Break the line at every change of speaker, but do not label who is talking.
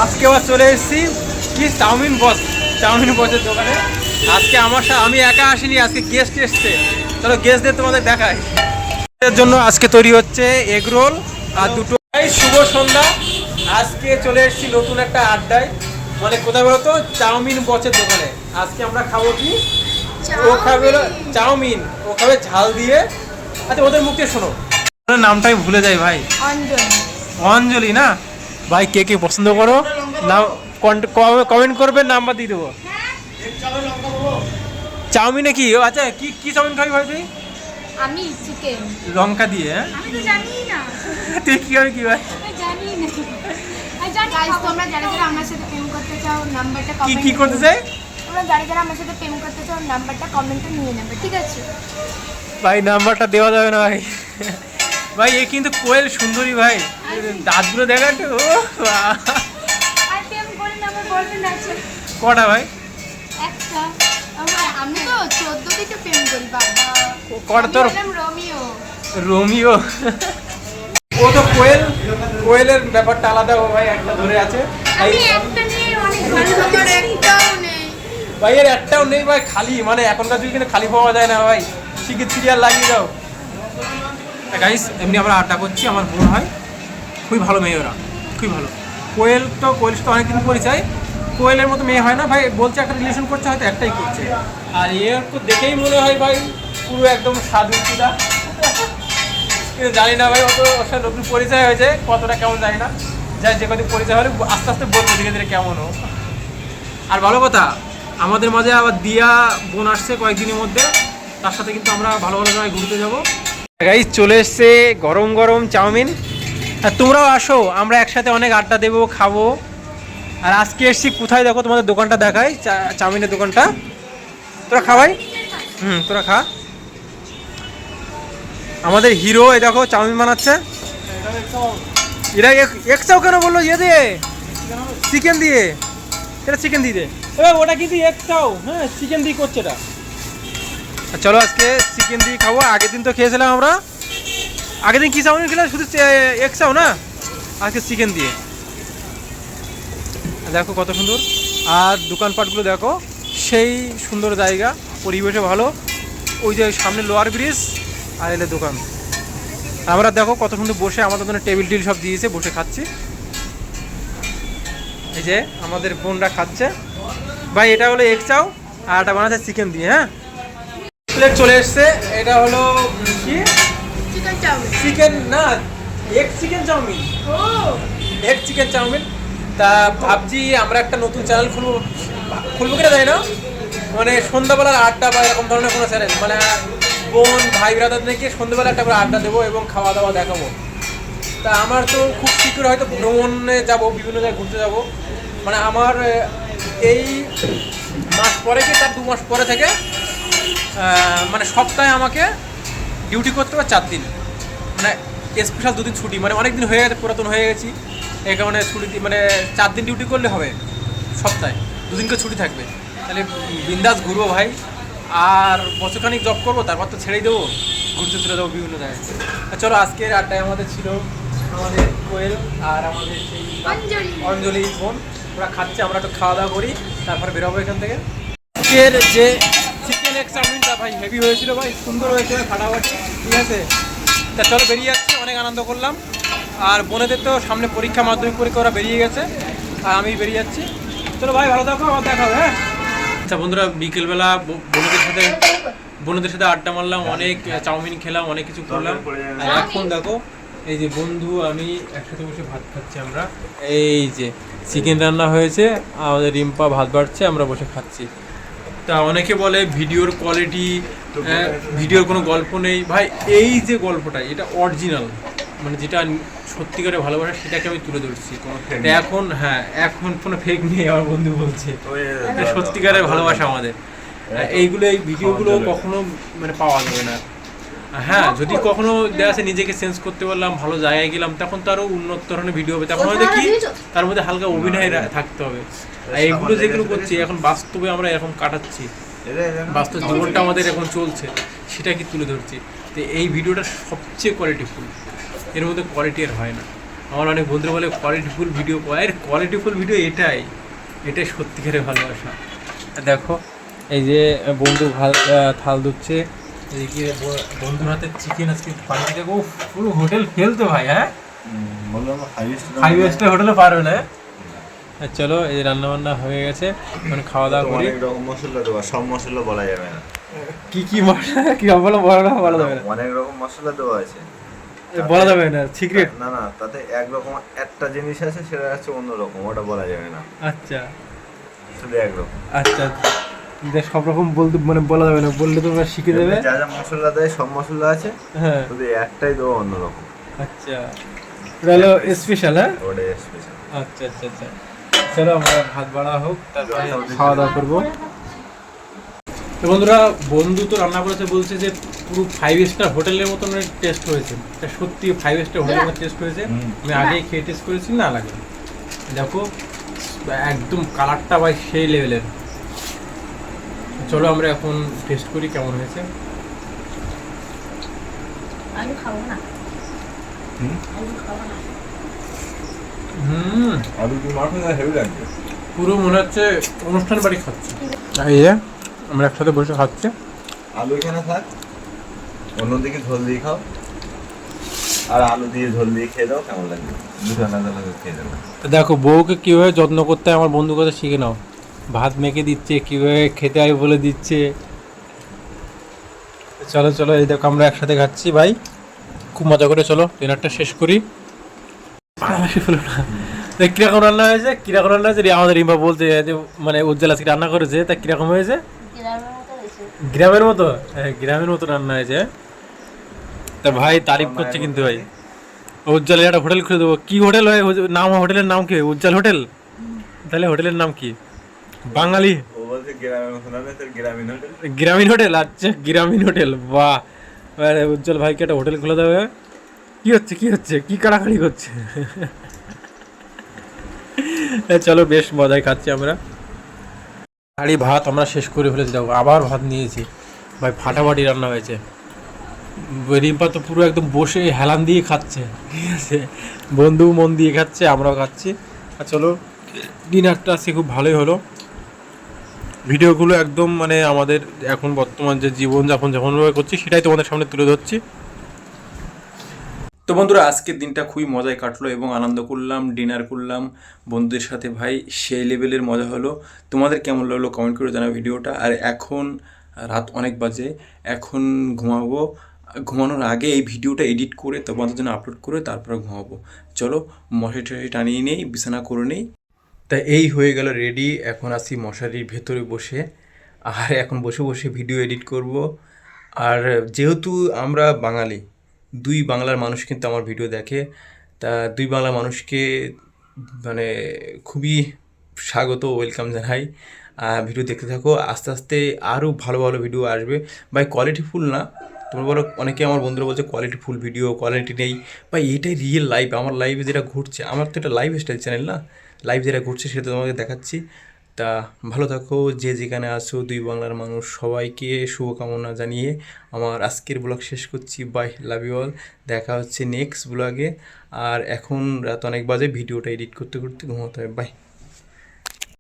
আজকে আবার চলে এসেছি কি চাউমিন বসের দোকানে। আজকে আমার সাথে আমি একা আসিনি, আজকে গেস্ট এসছে। চলো গেস্টদের তোমাদের দেখাই। এর জন্য আজকে তৈরি হচ্ছে এগ রোল আর দুটো। শুভ সন্ধ্যা। আজকে চলে এসেছি নতুন একটা আড্ডায়, মানে কোথায় বলো তো, চাউমিন বসের দোকানে। আজকে আমরা খাবো কি, ও খাবে চাউমিন, ও খাবে ঝাল দিয়ে। আচ্ছা ওদের মুখে শোনো, নামটা আমি ভুলে যাই ভাই। অঞ্জলি না ভাই, কে কে পছন্দ করো নাম কমেন্ট করবে, নাম্বার দিয়ে দেবো। চাউমিনে কি, আচ্ছা কি কি চাউমিন খাবি ভাই তুই?
আমি চিকেন
লঙ্কা দিয়ে। হ্যাঁ
আমি তো জানি না,
তুই কি খাবি কি ভাই?
আমি জানি না। আমি জানি গাইস, তোমরা যারা যারা আমার সাথে প্রেম করতে চাও নাম্বারটা
কি
কমেন্ট
কি করতে চাই?
তোমরা যারা যারা আমার সাথে প্রেম করতে চাও নাম্বারটা কমেন্টে নিয়ে নেবে, ঠিক আছে?
ভাই নাম্বারটা দেওয়া যাবে না ভাই। ভাই এ কিন্তু কোয়েল সুন্দরী ভাই, দাঁতগুলো দেখা একটু।
আর প্রেম করে না, আমার বয়ফ্রেন্ড আছে।
কটা ভাই?
একটা। আমি তো 14 দিকে প্রেম করি বাবা।
কটা তোর?
নাম রোমিও।
রোমিও। ও তো কোয়েলের ব্যাপারটা আলাদা। ও ভাই একটা ধরে আছে।
আমি একটা নিয়ে অনেক ভালো, আমার একটাও নেই
ভাই। এর একটাও নেই ভাই, খালি মানে এখনকার যুগে কিন্তু খালি পাওয়া যায় না ভাই। টিকিট সিরিয়াল লাগিয়ে দাও গাইস। এমনি আমরা আড্ডা করছি, আমার বোন হয়, খুবই ভালো মেয়ে ওরা, খুবই ভালো। কোয়েল তো অনেকদিন পরিচয়, কোয়েলের মতো মেয়ে হয় না ভাই। বলছে একটা রিলেশন করছে, হয়তো একটাই করছে। আর এর তো দেখেই মনে হয় ভাই পুরো একদম সাধু চিদা। কিন্তু জানি না ভাই, অত ওর সাথে নতুন পরিচয় হয়েছে, কতটা কেমন জানি না। যাই যে কদিন পরিচয় হলে আস্তে আস্তে বলবো ধীরে ধীরে কেমন ও। আর ভালো কথা, আমাদের মাঝে আবার দিয়া বোন আসছে কয়েকদিনের মধ্যে, তার সাথে কিন্তু আমরা ভালো ভালো জায়গায় ঘুরতে যাবো। গাইস চলে এসছে গরম গরম চাউমিন। আর তোমরাও আসো, আমরা একসাথে অনেক আড্ডা দেবো, খাবো। আর আজকে এসছি কোথায় দেখো, তোমাদের দোকানটা দেখাই, চাউমিনের দোকানটা। তোরা খাওয়াই, তোরা খা। আমাদের হিরো এই দেখো চাউমিন বানাচ্ছে। এরা এক চাও কেন বললো? ইয়ে দিয়ে চিকেন দিয়ে, এটা চিকেন দিয়ে দে। এবার ওটা কিন্তু এক চাও, হ্যাঁ চিকেন দিয়ে করছে এটা। চলো আজকে চিকেন দিয়ে খাবো। আগের দিন তো খেয়েছিলাম আমরা, আগের দিন কি চাউমিন খেলাম শুধু এক চাও না, আজকে চিকেন দিয়ে। দেখো কত সুন্দর। আর দোকানপাটগুলো দেখো, সেই সুন্দর জায়গা, পরিবেশও ভালো। ওই যে সামনে লোয়ার ব্রিজ, আর এলে দোকান। আমরা দেখো কত সুন্দর বসে, আমাদের জন্য টেবিল টিল সব দিয়েছে, বসে খাচ্ছি। এই যে আমাদের বোনরা খাচ্ছে। ভাই এটা হলো এক চাও, আর এটা বানাচ্ছে চিকেন দিয়ে। হ্যাঁ প্লেট চলে এসছে। এটা হলো কি,
চিকেন চাউমিন।
চিকেন না, egg chicken chowmein. Egg chicken chowmein. তা ভাবছি আমরা একটা নতুন চ্যানেল খুলবো কিনা জানি না, মানে সন্ধ্যাবেলার আড্ডা বা এরকম ধরনের কোনো চ্যানেল, মানে বোন ভাই ব্রাদারদেরকে সন্ধ্যাবেলা একটা করে আড্ডা দেবো এবং খাওয়া দাওয়া দেখাবো। তা আমার তো খুব শীঘ্র হয়তো ভ্রমণে যাব, বিভিন্ন জায়গায় ঘুরতে যাব। মানে আমার এই মাস পরে কি তার 2 মাস পরে থেকে মানে সপ্তাহে আমাকে ডিউটি করতে হবে 4 দিন, মানে স্পেশাল 2 দিন ছুটি। মানে অনেক দিন হয়ে গেছে, পুরাতন হয়ে গেছি, এই কারণে ছুটি মানে 4 দিন ডিউটি করলে হবে, সপ্তাহে 2 দিন করে ছুটি থাকবে। তাহলে বিন্দাস ঘুরবো ভাই। আর বছরখানিক জব করবো, তারপর তো ছেড়েই দেবো, ঘুরতে চলে যাবো বিভিন্ন জায়গায়। চলো আজকের আড্ডায় আমাদের ছিল আমাদের কোয়েল আর আমাদের সেই অঞ্জলি বোন, ওরা খাচ্ছে, আমরা একটু খাওয়া দাওয়া করি, তারপরে বেরোবো এখান থেকে। আজকের যে চিকেন এগ চাউমিনটা ভাই হেভি হয়েছিল ভাই, সুন্দর হয়েছে ফাটাফাটি, ঠিক আছে। তা চলো বেরিয়ে যাচ্ছি, অনেক আনন্দ করলাম। আর বোনেদের তো সামনে পরীক্ষা, মাধ্যমিক পরীক্ষা, ওরা বেরিয়ে গেছে, আর আমি বেরিয়ে যাচ্ছি। চলো ভাই ভালো থাকো, আবার দেখা হবে। হ্যাঁ আচ্ছা বন্ধুরা, বিকেলবেলা বোনদের সাথে আড্ডা মারলাম, অনেক চাউমিন খেলাম, অনেক কিছু করলাম। আর এখন দেখো এই যে বন্ধু আমি একসাথে বসে ভাত খাচ্ছি। আমরা এই যে চিকেন রান্না হয়েছে, আমাদের রিম্পা ভাত বাড়ছে, আমরা বসে খাচ্ছি। তা অনেকে বলে ভিডিওর কোয়ালিটি, ভিডিওর কোনো গল্প নেই। ভাই এই যে গল্পটা, এটা অরিজিনাল, মানে যেটা সত্যিকারে ভালোবাসা, সেটাকে আমি তুলে ধরছি এখন। হ্যাঁ এখন কোনো ফেক নেই, আমার বন্ধু বলছে সত্যিকারের ভালোবাসা আমাদের। এইগুলো, এই ভিডিওগুলো কখনো মানে পাওয়া যাবে না। হ্যাঁ যদি কখনো দেখা যাচ্ছে নিজেকে চেঞ্জ করতে পারলাম, ভালো জায়গায় গেলাম, তখন তো আরও উন্নত ধরনের ভিডিও হবে, তখন হয়তো কি তার মধ্যে হালকা অভিনয় থাকতে হবে। আর এইগুলো যেগুলো করছি এখন বাস্তবে আমরা এরকম কাটাচ্ছি, বাস্তব জীবনটা আমাদের এখন চলছে, সেটাকে তুলে ধরছি। তো এই ভিডিওটা সবচেয়ে কোয়ালিটিফুল, এর মধ্যে কোয়ালিটি আর হয় না। আমার অনেক বন্ধুরা বলে কোয়ালিটিফুল ভিডিও পায়, কোয়ালিটিফুল ভিডিও এটাই সত্যিকারের ভালোবাসা। দেখো এই যে বন্ধু থাল ধুচ্ছে, এদিকে বন্ধুর হাতে চিকেন আজকে পানি থেকে পুরো হোটেল ফেলতো ভাই। হ্যাঁ
বললাম
5 স্টার হোটেলে পার হলে। চলো এই রান্না বান্না হয়ে গেছে, মানে খাওয়া দাওয়া করি।
অনেক রকম মশলা দেওয়া, সব মশলা বলা যাবে না।
কি মশলা কি বলা যাবে না,
অনেক রকম মশলা দেওয়া আছে,
বলা যাবে না, সিক্রেট।
না না, তাতে একরকম একটা জিনিস আছে, সেটা হচ্ছে অন্যরকম, ওটা বলা যাবে না।
আচ্ছা
শুধু একরকম।
আচ্ছা, সব রকম বলতে মানে বলা যাবে না, বললে তোমরা শিখে দেবে।
যা যা মশলা দেয় সব মশলা আছে,
হ্যাঁ
শুধু একটাই দেওয়া অন্যরকম।
আচ্ছা, ওটা হলো স্পেশাল। হ্যাঁ
ওটাই স্পেশাল।
আচ্ছা আচ্ছা আচ্ছা, চলো আমরা ভাত বাড়া হোক, তারপরে খাওয়া দাওয়া করবো। তো বন্ধুরা, বন্ধু তো রান্না করেছে, বলছে যে পুরো 5 স্টার হোটেলের মতন টেস্ট হয়েছে। এটা সত্যি 5 স্টার হোটেলের মতো টেস্ট হয়েছে। আমি আগেই খেয়ে টেস্ট করেছি, না লাগে। দেখো একদম কালারটা ভাই সেই লেভেলের। চলো আমরা এখন টেস্ট করি কেমন হয়েছে।
আলু খাবো না, আলু খাবো না।
আলু কি মাছ হেভি লাগবে।
পুরো মনে হচ্ছে অনুষ্ঠান বাড়ি খাচ্ছি। এই যে আমরা একসাথে বসে খাচ্ছি।
আলু এখানে থাক, অন্যদিকে ঝোল দিয়ে খাও, আর আলু দিয়ে ঝোল দিয়ে খেয়ে দাও, কেমন লাগবে দুটো আলাদা আলাদা খেয়ে দেবো।
দেখো বউকে কীভাবে যত্ন করতে হয় আমার বন্ধুর কথা শিখে নাও। ভাত মেখে দিচ্ছে, কীভাবে খেতে হয় বলে দিচ্ছে। চলো চলো, এই দেখো আমরা একসাথে খাচ্ছি ভাই, খুব মজা করে। চলো ডিনারটা শেষ করি। কিরকম রান্না হয়েছে, কিরকম রান্না হয়েছে আমাদের রিম্পা বলতে, যে মানে উজ্জ্বল আজকে রান্না করেছে, তা কিরকম হয়েছে? গ্রামের মতো, হ্যাঁ গ্রামের মতো রান্না হয়েছে। তা ভাই তারিফ করছে কিন্তু ভাই। উজ্জ্বলের একটা হোটেল খুলে দেবো। কি হোটেল হয় নাম, হোটেলের নাম কি? উজ্জ্বল হোটেল। তাহলে হোটেলের নাম কি? বাঙালি
ও বলছে গ্রামের মতো না, তোর গ্রামীণ হোটেল।
গ্রামীণ হোটেল। আচ্ছা গ্রামীণ হোটেল, বাহ। উজ্জ্বল ভাইকে একটা হোটেল খুলে দেবে। কি হচ্ছে কি হচ্ছে, কি কাড়াকাড়ি করছে? চলো বেশ মজায় খাচ্ছি আমরা। হাঁড়ি ভাত আমরা শেষ করে ফেলেছি। দেখো আবার ভাত নিয়েছি ভাই, ফাটাফাটি রান্না হয়েছে। রিম্পা তো পুরো একদম বসে হেলান দিয়ে খাচ্ছে, ঠিক আছে। বন্ধু মন দিয়ে খাচ্ছে, আমরাও খাচ্ছি। আর চলো ডিনারটা আজকে খুব ভালোই হলো। ভিডিওগুলো একদম মানে আমাদের এখন বর্তমান যে জীবনযাপন যেমনভাবে করছি সেটাই তোমাদের সামনে তুলে ধরছি। তো বন্ধুরা, আজকের দিনটা খুবই মজায় কাটলো এবং আনন্দ করলাম, ডিনার করলাম বন্ধুদের সাথে ভাই, সেই লেভেলের মজা হলো। তোমাদের কেমন লাগলো কমেন্ট করে জানাও ভিডিওটা। আর এখন রাত অনেক বাজে, এখন ঘুমাবো। ঘুমানোর আগে এই ভিডিওটা এডিট করে তোমাদের জন্য আপলোড করে তারপরে ঘুমাবো। চলো মশারি টশারি টানিয়ে নেই, বিছানা করে নেই। তা এই হয়ে গেল রেডি, এখন আসি মশারির ভেতরে বসে, আর এখন বসে বসে ভিডিও এডিট করব। আর যেহেতু আমরা বাঙালি, 2 বাংলার মানুষ কিন্তু আমার ভিডিও দেখে, তা 2 বাংলার মানুষকে মানে খুবই স্বাগত, ওয়েলকাম জানাই। ভিডিও দেখতে থাকো, আস্তে আস্তে আরও ভালো ভালো ভিডিও আসবে ভাই। কোয়ালিটিফুল না, তোমরা বলো, অনেকে আমার বন্ধুরা বলছে কোয়ালিটিফুল ভিডিও, কোয়ালিটি নেই ভাই। এটাই রিয়েল লাইফ, আমার লাইফে যেটা ঘটছে। আমার তো এটা লাইফ স্টাইল চ্যানেল না, লাইভ যেটা ঘটছে সেটা তোমাকে দেখাচ্ছি। তা ভালো থাকো, যে যেখানে আছো 2 বাংলার মানুষ সবাইকে শুভকামনা জানিয়ে আমার আজকের ব্লগ শেষ করছি। Bye, love you all. দেখা হচ্ছে নেক্সট ব্লগে। আর এখন রাত অনেক বাজে, ভিডিওটা এডিট করতে করতে ঘুমাতে হবে। বাই।